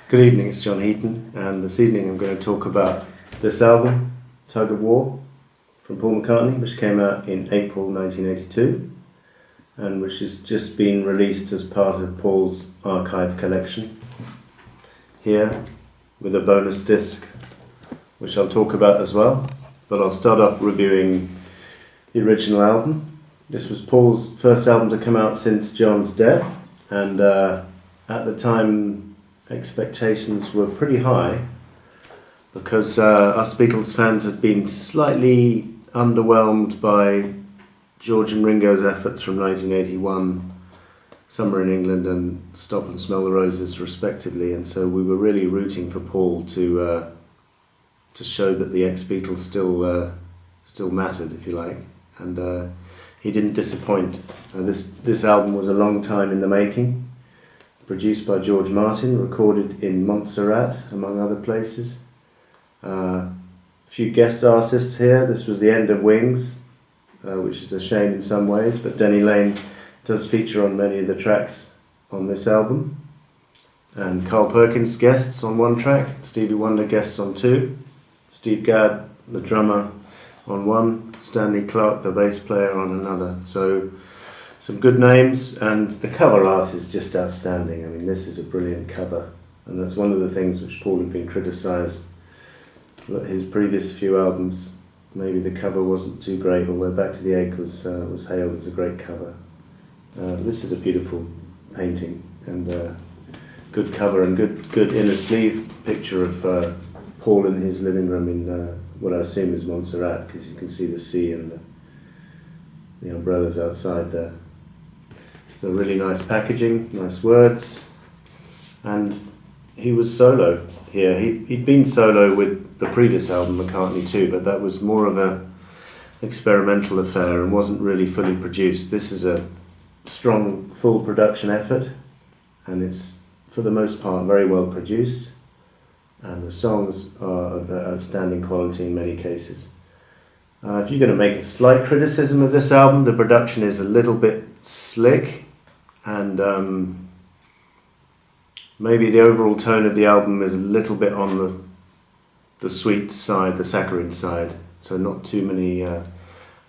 Good evening, it's John Heaton, and this evening I'm going to talk about this album, Tug of War, from Paul McCartney, which came out in April 1982, and which has just been released as part of Paul's archive collection. Here, with a bonus disc, which I'll talk about as well, but I'll start off reviewing the original album. This was Paul's first album to come out since John's death, and at the time expectations were pretty high because us Beatles fans had been slightly underwhelmed by George and Ringo's efforts from 1981, Summer in England and Stop and Smell the Roses respectively, and so we were really rooting for Paul to show that the ex-Beatles still mattered, if you like, and he didn't disappoint. This album was a long time in the making. Produced by George Martin, recorded in Montserrat, among other places. A few guest artists here. This was the end of Wings, which is a shame in some ways, but Denny Laine does feature on many of the tracks on this album. And Carl Perkins guests on one track, Stevie Wonder guests on two, Steve Gadd, the drummer, on one, Stanley Clarke, the bass player, on another. So some good names, and the cover art is just outstanding. I mean, this is a brilliant cover, and that's one of the things which Paul had been criticised. His previous few albums, maybe the cover wasn't too great, although Back to the Egg was hailed as a great cover. This is a beautiful painting, and good cover, and good inner sleeve picture of Paul in his living room in what I assume is Montserrat, because you can see the sea and the umbrellas outside there. So really nice packaging, nice words, and he was solo here. He'd been solo with the previous album, McCartney 2, but that was more of a experimental affair and wasn't really fully produced. This is a strong, full production effort, and it's, for the most part, very well produced, and the songs are of outstanding quality in many cases. If you're going to make a slight criticism of this album, the production is a little bit slick, and maybe the overall tone of the album is a little bit on the sweet side, the saccharine side, so not too many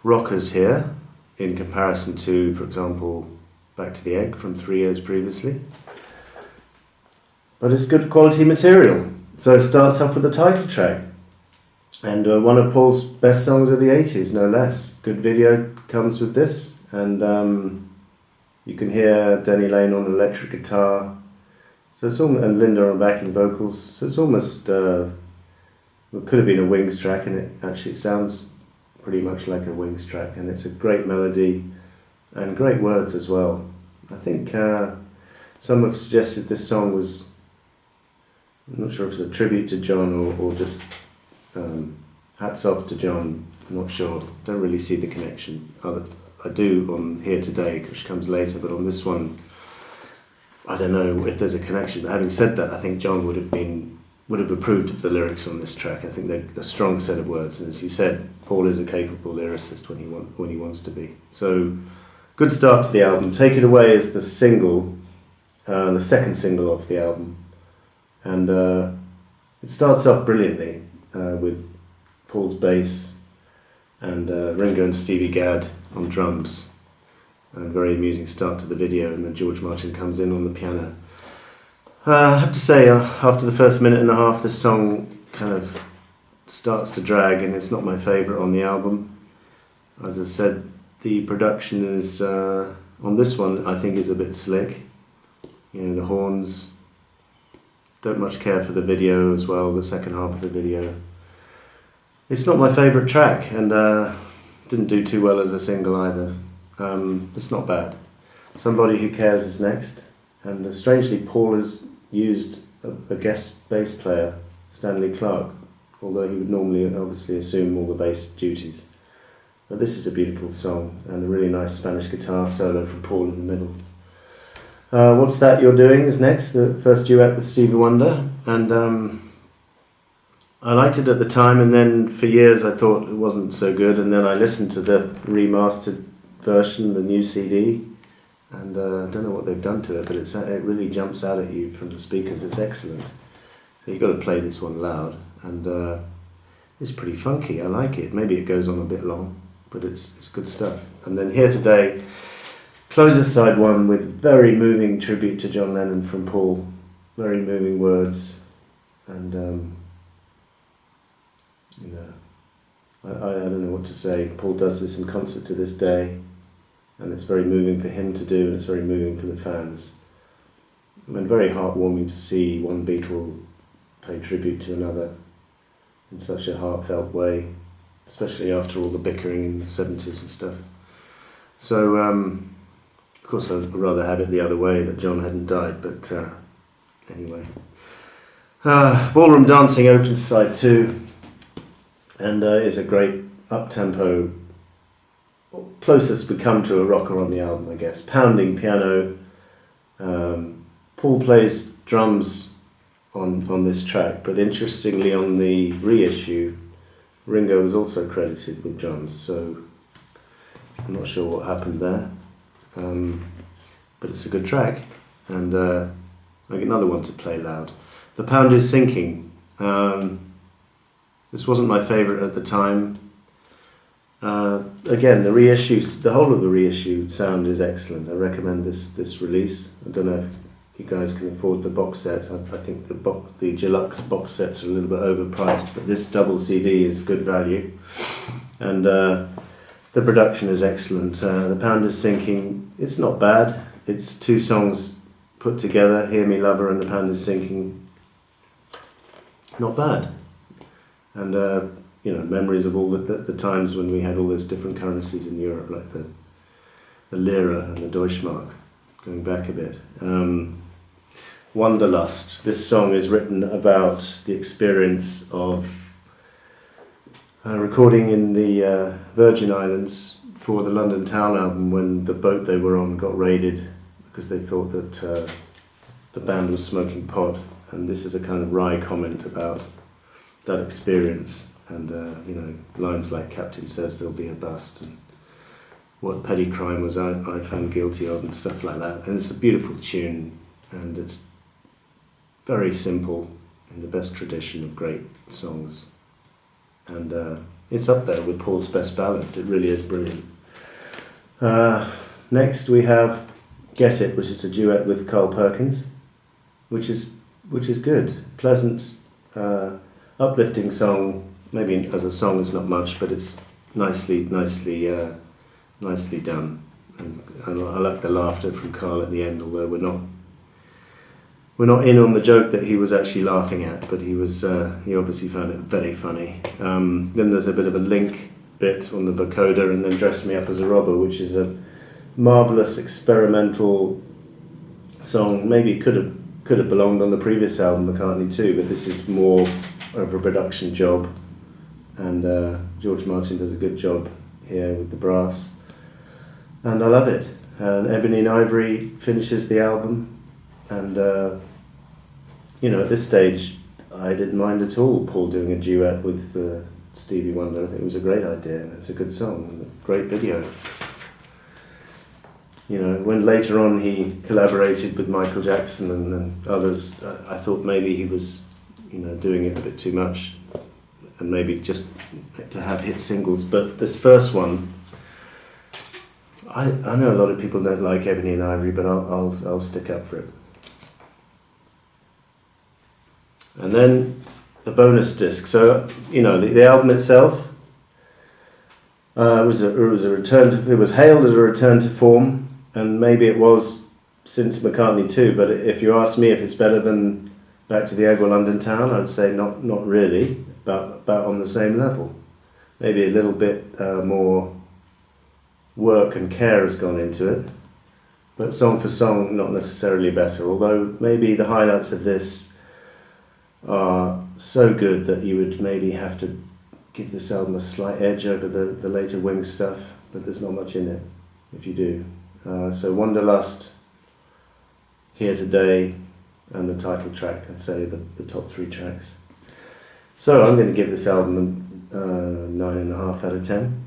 rockers here in comparison to, for example, Back to the Egg from 3 years previously. But it's good quality material. So it starts off with the title track, and one of Paul's best songs of the 80s, no less. Good video comes with this, and you can hear Denny Laine on electric guitar, so it's almost, and Linda on backing vocals. So it's almost it could have been a Wings track, and it actually sounds pretty much like a Wings track, and it's a great melody and great words as well. I think some have suggested this song was, I'm not sure if it's a tribute to John or just hats off to John. I'm not sure. Don't really see the connection. I do on Here Today, which comes later, but on this one, I don't know if there's a connection. But having said that, I think John would have approved of the lyrics on this track. I think they're a strong set of words, and as he said, Paul is a capable lyricist when he wants to be. So, good start to the album. Take It Away is the single, the second single off the album. And it starts off brilliantly with Paul's bass and Ringo and Stevie Gadd on drums, and very amusing start to the video, and then George Martin comes in on the piano. I have to say, after the first minute and a half, this song kind of starts to drag, and it's not my favourite on the album. As I said, the production is, on this one, I think is a bit slick. You know, the horns. Don't much care for the video as well, the second half of the video. It's not my favourite track, and didn't do too well as a single either. It's not bad. Somebody Who Cares is next, and strangely Paul has used a guest bass player, Stanley Clarke, although he would normally obviously assume all the bass duties. But this is a beautiful song, and a really nice Spanish guitar solo from Paul in the middle. What's That You're Doing is next, the first duet with Stevie Wonder, and I liked it at the time, and then for years I thought it wasn't so good, and then I listened to the remastered version, the new CD, and I don't know what they've done to it, but it really jumps out at you from the speakers. It's excellent. you've got to play this one loud, and it's pretty funky. I like it. Maybe it goes on a bit long, but it's good stuff. And then Here Today closes side one with very moving tribute to John Lennon from Paul. Very moving words, and you know, I don't know what to say. Paul does this in concert to this day, and it's very moving for him to do, and it's very moving for the fans. And very heartwarming to see one Beatle pay tribute to another in such a heartfelt way, especially after all the bickering in the 70s and stuff. So, of course, I'd rather have it the other way, that John hadn't died, but anyway. Ballroom Dancing opens side 2, and is a great up-tempo, closest we come to a rocker on the album, I guess. Pounding piano. Paul plays drums on this track, but interestingly on the reissue, Ringo was also credited with drums, so I'm not sure what happened there. But it's a good track, and I get another one to play loud. The Pound is Sinking. This wasn't my favourite at the time. Again, the whole of the reissue sound is excellent. I recommend this release. I don't know if you guys can afford the box set. I think the deluxe box sets are a little bit overpriced, but this double CD is good value, and the production is excellent. The Pound is Sinking. It's not bad. It's 2 songs put together. Hear Me Lover and The Pound is Sinking. Not bad. And you know, memories of all the times when we had all those different currencies in Europe, like the lira and the Deutschmark, going back a bit. Wanderlust. This song is written about the experience of recording in the Virgin Islands for the London Town album, when the boat they were on got raided because they thought that the band was smoking pot, and this is a kind of wry comment about that experience, and you know, lines like Captain says there'll be a bust, and what petty crime was I found guilty of, and stuff like that. And it's a beautiful tune, and it's very simple in the best tradition of great songs, and it's up there with Paul's best ballads. It really is brilliant. Next we have Get It, which is a duet with Carl Perkins, which is good, pleasant, uplifting song. Maybe as a song it's not much, but it's nicely done, and I like the laughter from Carl at the end, although we're not in on the joke that he was actually laughing at, but he obviously found it very funny. Then there's a bit of a Link bit on the vocoder, and then Dress Me Up as a Robber, which is a marvellous experimental song. Maybe could have belonged on the previous album, McCartney 2, but this is more of a production job, and George Martin does a good job here with the brass, and I love it. And Ebony and Ivory finishes the album, and you know, at this stage I didn't mind at all Paul doing a duet with Stevie Wonder. I think it was a great idea, and it's a good song and a great video. You know, when later on he collaborated with Michael Jackson and others, I thought maybe he was, you know, doing it a bit too much, and maybe just to have hit singles. But this first one, I know a lot of people don't like Ebony and Ivory, but I'll stick up for it. And then the bonus disc. So, you know, the album itself was it was hailed as a return to form, and maybe it was since McCartney 2. But if you ask me if it's better than Back to the Egg or London Town, I'd say not really. About on the same level. Maybe a little bit more work and care has gone into it, but song for song, not necessarily better. Although maybe the highlights of this are so good that you would maybe have to give this album a slight edge over the later Wings stuff, but there's not much in it if you do. So Wanderlust, Here Today, and the title track, I'd say the top 3 tracks. So I'm going to give this album 9.5 out of 10,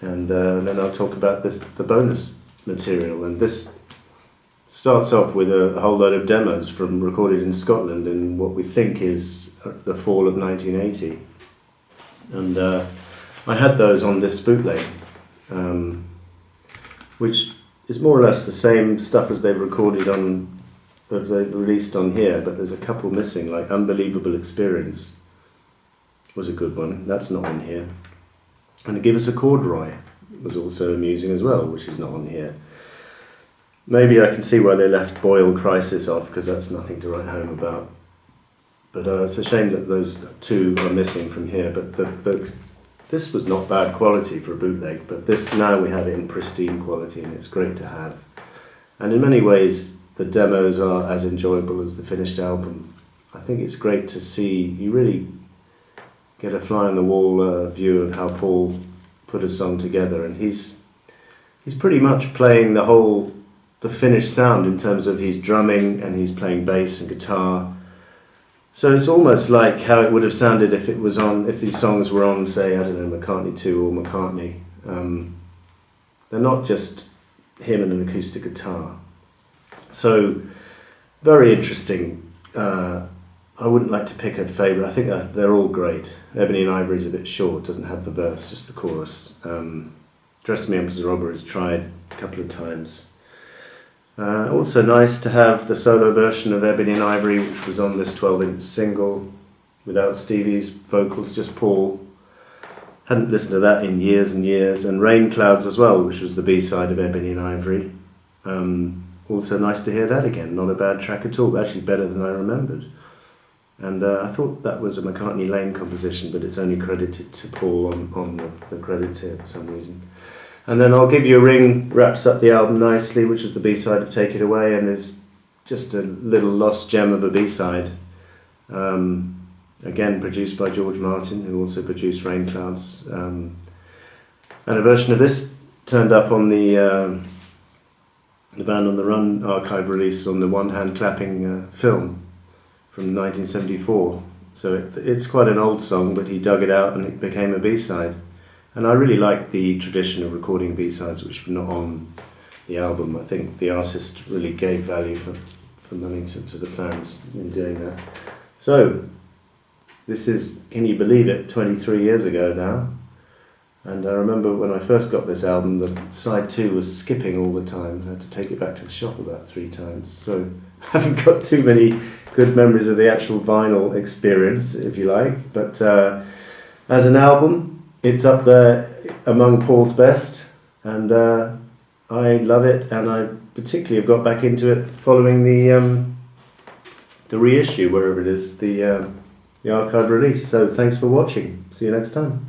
and then I'll talk about the bonus material. And this starts off with a whole load of demos from recorded in Scotland in what we think is the fall of 1980. And I had those on this bootleg, which is more or less the same stuff as they've recorded on, as they've released on here, but there's a couple missing, like Unbelievable Experience was a good one, that's not on here. And Give Us a Corduroy was also amusing as well, which is not on here. Maybe I can see why they left Boyle Crisis off, because that's nothing to write home about. But it's a shame that those two are missing from here. But this was not bad quality for a bootleg, but this, now we have it in pristine quality, and it's great to have. And in many ways, the demos are as enjoyable as the finished album. I think it's great to see, you really get a fly on the wall view of how Paul put a song together, and he's pretty much playing the finished sound in terms of he's drumming and he's playing bass and guitar. So it's almost like how it would have sounded if these songs were on, say, I don't know, McCartney 2 or McCartney. They're not just him and an acoustic guitar. So very interesting. I wouldn't like to pick a favourite. I think they're all great. Ebony and Ivory is a bit short, doesn't have the verse, just the chorus. Dress Me Up as a Robber is tried a couple of times. Also nice to have the solo version of Ebony and Ivory, which was on this 12-inch single without Stevie's vocals, just Paul. Hadn't listened to that in years and years. And Rain Clouds as well, which was the B-side of Ebony and Ivory. Also nice to hear that again. Not a bad track at all, actually better than I remembered. And I thought that was a McCartney Lane composition, but it's only credited to Paul on the credits here for some reason. And then I'll Give You a Ring wraps up the album nicely, which was the B-side of Take It Away, and is just a little lost gem of a B-side. Again, produced by George Martin, who also produced Rain Clouds. And a version of this turned up on the Band on the Run archive release on the One Hand Clapping film from 1974. So it's quite an old song, but he dug it out and it became a B-side. And I really like the tradition of recording B-sides which were not on the album. I think the artist really gave value for money to the fans in doing that. So, this is, can you believe it, 23 years ago now. And I remember when I first got this album, the side 2 was skipping all the time. I had to take it back to the shop about 3 times. So I haven't got too many good memories of the actual vinyl experience, if you like. But as an album, it's up there among Paul's best, and I love it, and I particularly have got back into it following the reissue, wherever it is, the archive release. So thanks for watching. See you next time.